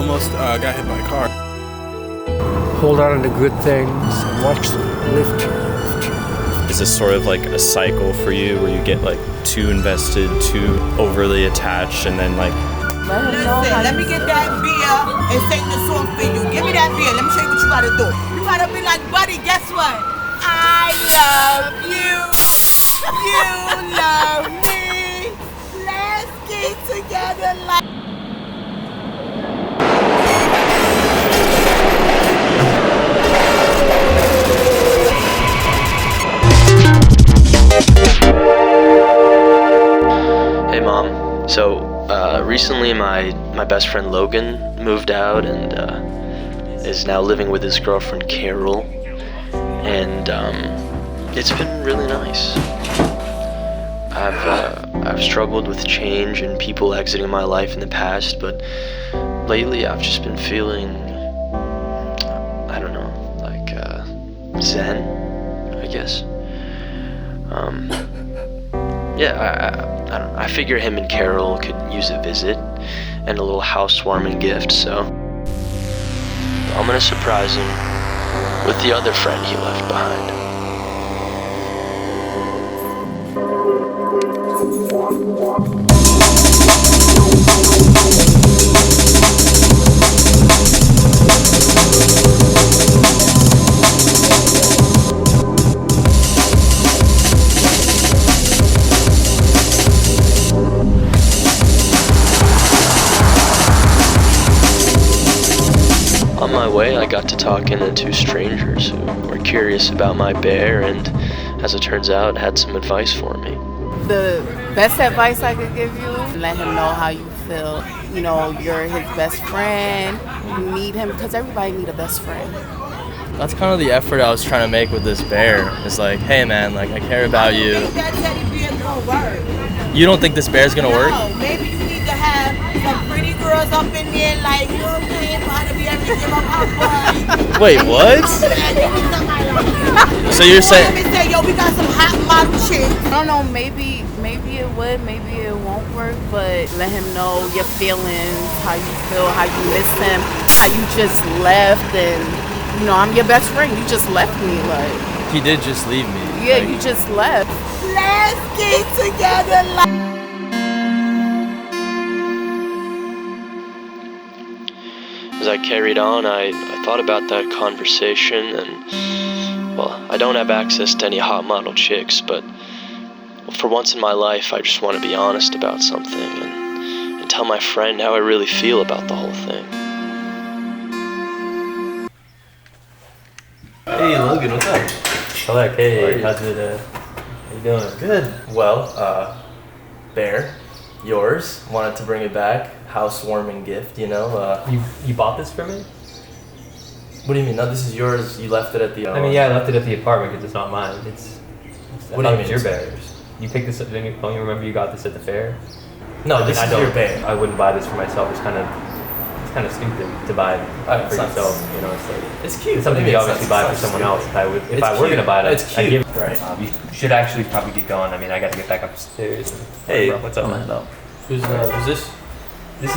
almost got hit by a car. Hold on to the good things and watch them lift you. Is this sort of like a cycle for you where you get like too invested, too overly attached, and then like... Listen, let me get that beer and sing the song for you. Give me that beer. Let me show you what you gotta do. You gotta be like, buddy, guess what? I love you. You love me. Let's get together like... Hey Mom, so recently my best friend Logan moved out and is now living with his girlfriend Carol, and it's been really nice. I've struggled with change and people exiting my life in the past, but lately I've just been feeling, I don't know, like zen, I guess. I don't know. I figure him and Carol could use a visit and a little housewarming gift, so I'm gonna surprise him with the other friend he left behind. On my way, I got to talking to two strangers who were curious about my bear and, as it turns out, had some advice for me. The best advice I could give you, let him know how you feel. You know, you're his best friend. You need him because everybody need a best friend. That's kind of the effort I was trying to make with this bear. It's like, hey man, like I care about you. That teddy bear don't work. You don't think this bear's gonna work? No, maybe you need to have some pretty girls up in there, like, you know what I'm saying, trying to be everything on my boy. Wait, what? So you're saying... Let me say, yo, we got some hot model chicks. I don't know, maybe it would, maybe it won't work, but let him know your feelings, how you feel, how you miss him, how you just left, and, you know, I'm your best friend. You just left me, like... He did just leave me. Yeah, like, you just left. Let's get together like... As I carried on, I thought about that conversation, and, well, I don't have access to any hot model chicks, but for once in my life, I just want to be honest about something and tell my friend how I really feel about the whole thing. Hey Logan, what's up? Colette, hey, How's it, how you doing? Good. Well, Bear, yours, wanted to bring it back. Housewarming gift, you know. You bought this for me? What do you mean? No, this is yours. You left it at the... I mean, yeah, I left it at the apartment because it's not mine. What do you mean? It's your bear's. You picked this up, don't you remember you got this at the fair? No, this is your bear. I wouldn't buy this for myself. It's kind of stupid to buy it for yourself. You know, it's like... It's cute. It's something you obviously buy for someone else. If I were going to buy it, it's cute. You should actually probably get going. I mean, I got to get back upstairs. Hey, what's up, man? Who's this? This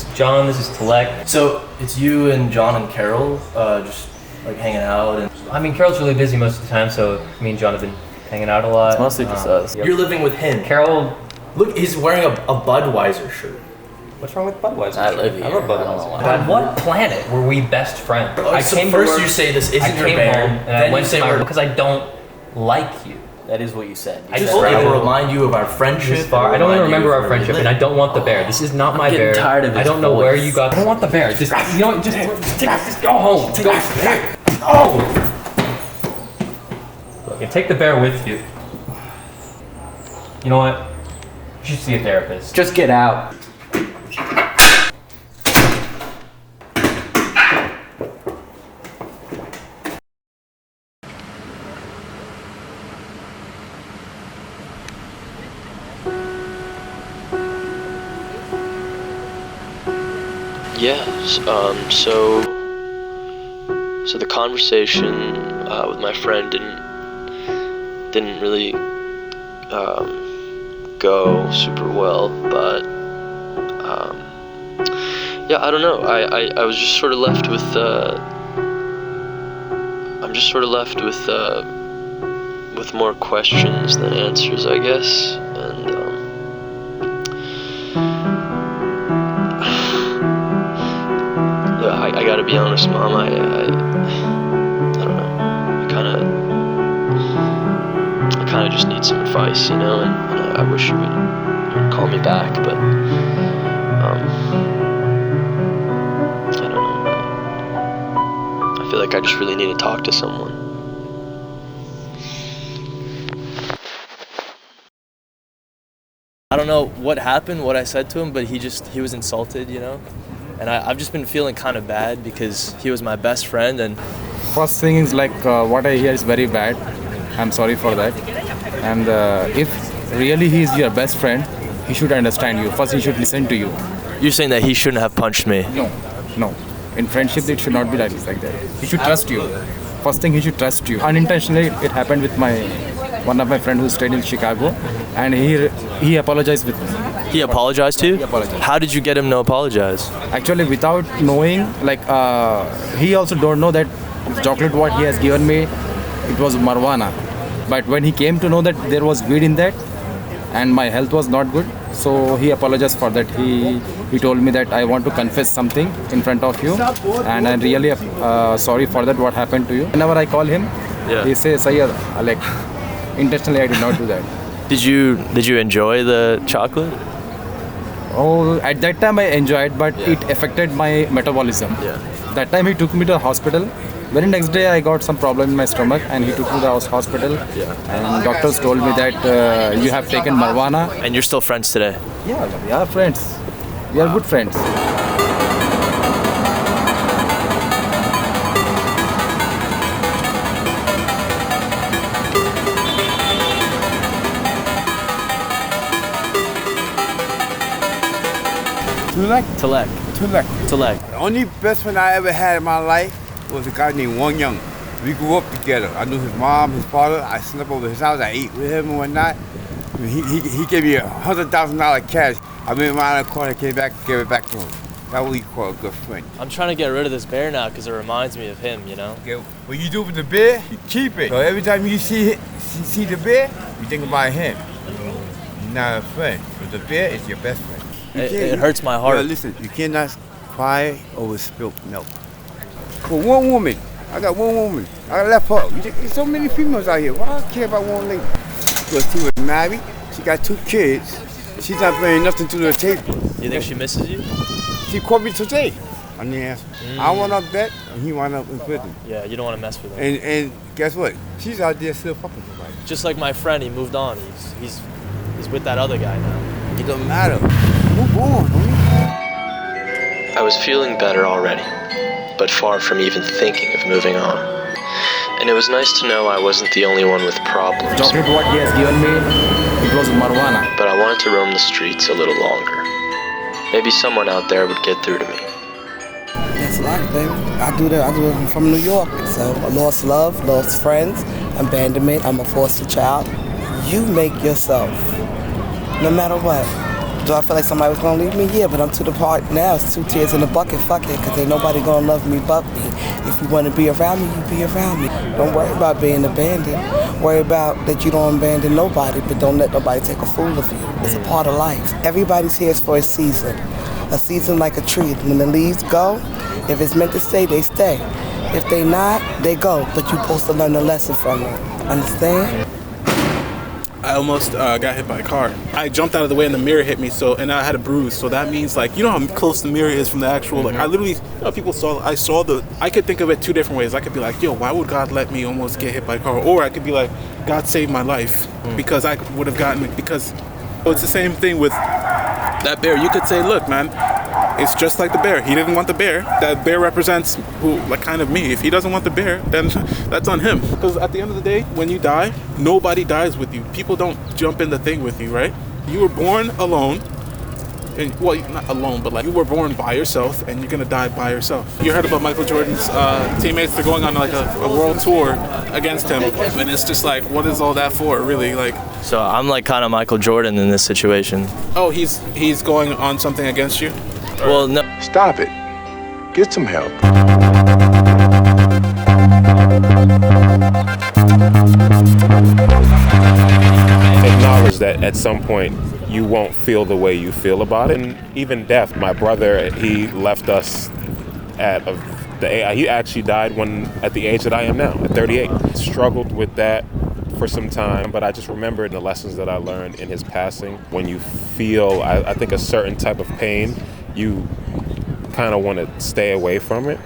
is John, this is Telek. So, it's you and John and Carol, just like hanging out and... I mean, Carol's really busy most of the time, so me and John have been hanging out a lot. It's mostly just us. You're living with him. Carol... Look, he's wearing a Budweiser shirt. What's wrong with Budweiser? I live here. I love Budweiser. On what planet were we best friends? First you say this isn't your bear, home and I went to my room because I don't like you. That is what you said. I will remind you of our friendship. I don't even remember our friendship, and I don't want the bear. This is not my bear. Tired of his I don't know voice. where you got. I don't want the bear. Just go home. Go there. Look, and take the bear with you. You know what? You should see a therapist. Just get out. Yes, so the conversation with my friend didn't really go super well, but Yeah, I don't know. I was just sort of left with. I'm just sort of left with more questions than answers, I guess. And look, I gotta be honest, Mom. I don't know. I kind of just need some advice, and I wish you would call me back, but I don't know. I feel like I just really need to talk to someone. I don't know what happened, what I said to him, but he was insulted, And I've just been feeling kind of bad because he was my best friend. And first thing is like what I hear is very bad. I'm sorry for that. And if really he is your best friend, he should understand you. First, he should listen to you. You're saying that he shouldn't have punched me? No. In friendship, it should not be like that. He should trust you. First thing, he should trust you. Unintentionally, it happened with one of my friends who stayed in Chicago, and he apologized with me. He apologized to you? He apologized. How did you get him to apologize? Actually, without knowing, he also don't know that the chocolate what he has given me, it was marijuana. But when he came to know that there was weed in that, and my health was not good, so he apologized for that. He told me that I want to confess something in front of you, and I'm really sorry for that. What happened to you? Whenever I call him, he says, "Sayyid, like intentionally I did not do that." Did you enjoy the chocolate? Oh, at that time I enjoyed, but it affected my metabolism. Yeah. That time he took me to the hospital. Very next day I got some problem in my stomach, and he took me to the hospital. Yeah. And doctors told me that you have taken marijuana. And you're still friends today? Yeah, we are friends. We are good friends. Talek. The only best friend I ever had in my life was a guy named Wong Young. We grew up together. I knew his mom, his father. I slept over his house. I ate with him and whatnot. He gave me $100,000 cash. I went around the corner, came back, gave it back to him. That's what we call a good friend. I'm trying to get rid of this bear now because it reminds me of him, Okay, what you do with the bear, you keep it. So every time you see the bear, you think about him. He's not a friend, but the bear is your best friend. It hurts my heart. Yo, listen, you cannot cry over spilt milk. For one woman, I got one woman. I left her. There's so many females out here. Why do I care about one lady? Because she was married, she got 2 kids. She's not bringing nothing to the table. You think she misses you? She called me today. I didn't answer. I went up that, and he wound up in prison. Yeah, you don't want to mess with her. And guess what? She's out there still fucking somebody. Just like my friend, he moved on. He's with that other guy now. It don't matter. Move on, homie. I was feeling better already, but far from even thinking of moving on. And it was nice to know I wasn't the only one with problems. Chocolate what he has given me, it was marijuana. But I wanted to roam the streets a little longer. Maybe someone out there would get through to me. That's life, baby. I do that. I'm from New York. So I lost love, lost friends, abandonment. I'm a foster child. You make yourself, no matter what. Do I feel like somebody was gonna leave me? Yeah, but I'm to the part now. It's 2 tears in the bucket. Fuck it, because ain't nobody gonna love me but me. If you wanna be around me, you be around me. Don't worry about being abandoned. Worry about that you don't abandon nobody, but don't let nobody take a fool of you. It's a part of life. Everybody's here for a season. A season like a tree. When the leaves go, if it's meant to stay, they stay. If they not, they go. But you're supposed to learn a lesson from it. Understand? I almost got hit by a car. I jumped out of the way and the mirror hit me, and I had a bruise. So that means, like, you know how close the mirror is from the actual, like, I literally, people I could think of it 2 different ways. I could be like, yo, why would God let me almost get hit by a car? Or I could be like, God saved my life because I would have gotten it. Because it's the same thing with that bear. You could say, look, man, it's just like the bear. He didn't want the bear. That bear represents kind of me. If he doesn't want the bear, then that's on him. Because at the end of the day, when you die, nobody dies with you. People don't jump in the thing with you, right? You were born alone. And, well, not alone, but like you were born by yourself, and you're gonna die by yourself. You heard about Michael Jordan's teammates? They're going on like a world tour against him, and it's just like, what is all that for, really? Like, so I'm like kind of Michael Jordan in this situation. Oh, he's going on something against you? Well, no. Stop it. Get some help. Acknowledge that at some point you won't feel the way you feel about it. And even death, my brother, he left us at he actually died at the age that I am now, at 38. Struggled with that for some time, but I just remembered the lessons that I learned in his passing. When you feel, I think, a certain type of pain, you kind of want to stay away from it.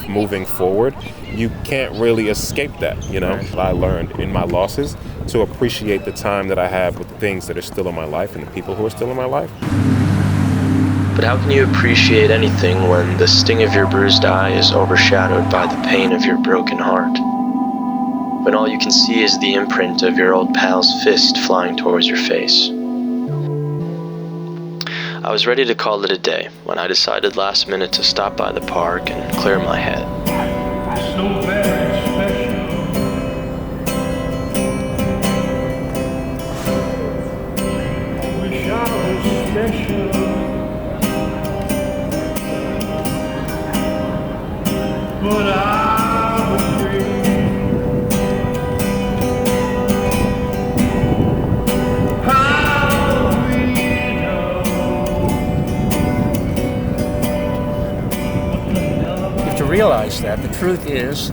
Moving forward, you can't really escape that, you know. I learned in my losses to appreciate the time that I have with the things that are still in my life and the people who are still in my life. But how can you appreciate anything when the sting of your bruised eye is overshadowed by the pain of your broken heart? When all you can see is the imprint of your old pal's fist flying towards your face. I was ready to call it a day when I decided last minute to stop by the park and clear my head. So very special. I wish I was special. But I'm afraid. How we know. You have to realize that. The truth is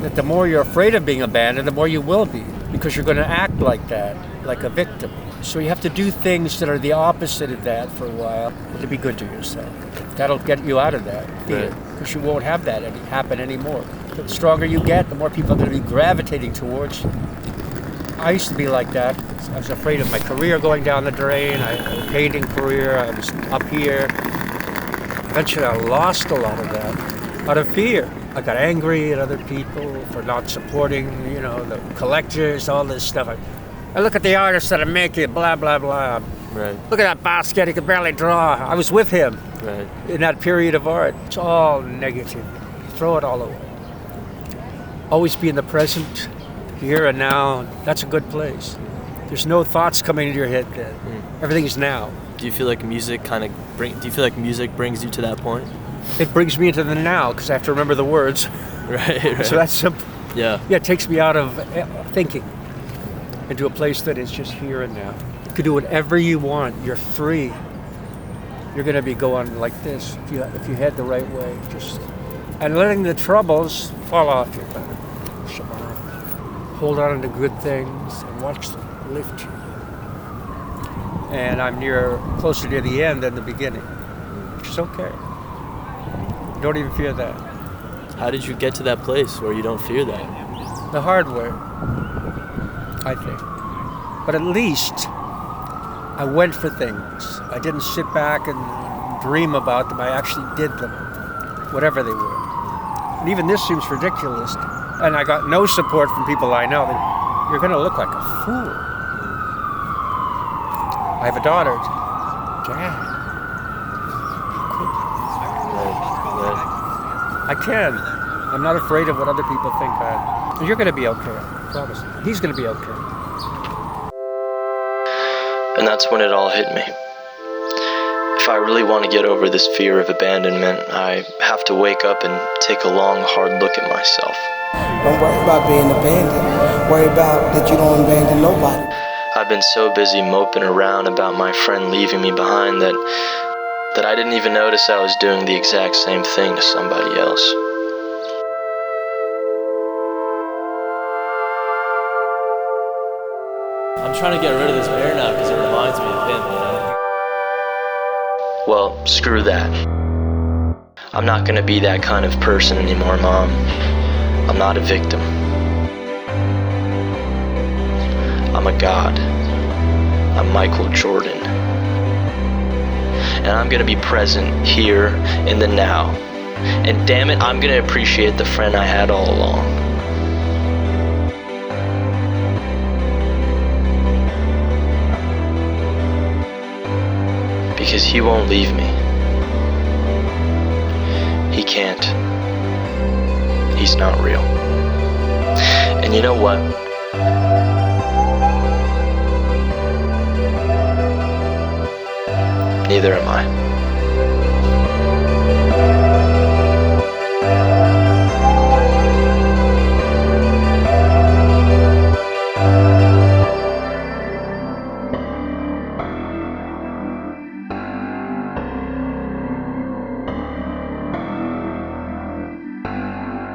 that the more you're afraid of being abandoned, the more you will be, because you're going to act like that, like a victim. So you have to do things that are the opposite of that for a while to be good to yourself. That'll get you out of that fear, because you won't have that happen anymore. The stronger you get, the more people are going to be gravitating towards you. I used to be like that. I was afraid of my career going down the drain, a painting career, I was up here. Eventually I lost a lot of that out of fear. I got angry at other people for not supporting, the collectors, all this stuff. I look at the artists that are making blah, blah, blah. Right. Look at that basket, he could barely draw. I was with him in that period of art. It's all negative. Throw it all away. Always be in the present, here and now. That's a good place. There's no thoughts coming into your head then. Everything's now. Do you feel like music brings you to that point? It brings me into the now, because I have to remember the words. Right. So that's simple. Yeah, it takes me out of thinking into a place that is just here and now. You can do whatever you want. You're free. You're going to be going like this if you head the right way. And letting the troubles fall off your back. Hold on to good things and watch them lift you. And I'm closer to the end than the beginning, which is okay. Don't even fear that. How did you get to that place where you don't fear that? The hard way, I think. But at least I went for things. I didn't sit back and dream about them. I actually did them, whatever they were. And even this seems ridiculous. And I got no support from people I know. You're going to look like a fool. I have a daughter. Dad. I can. I'm not afraid of what other people think. You're going to be okay. I promise. He's going to be okay. And that's when it all hit me. If I really want to get over this fear of abandonment, I have to wake up and take a long, hard look at myself. Don't worry about being abandoned. Worry about that you don't abandon nobody. I've been so busy moping around about my friend leaving me behind that I didn't even notice I was doing the exact same thing to somebody else. I'm trying to get rid of this bear now because it reminds me of him, Well, screw that. I'm not gonna be that kind of person anymore, Mom. I'm not a victim. I'm a god. I'm Michael Jordan. And I'm gonna be present here in the now. And damn it, I'm gonna appreciate the friend I had all along. Because he won't leave me. He can't. He's not real. And you know what? Neither am I.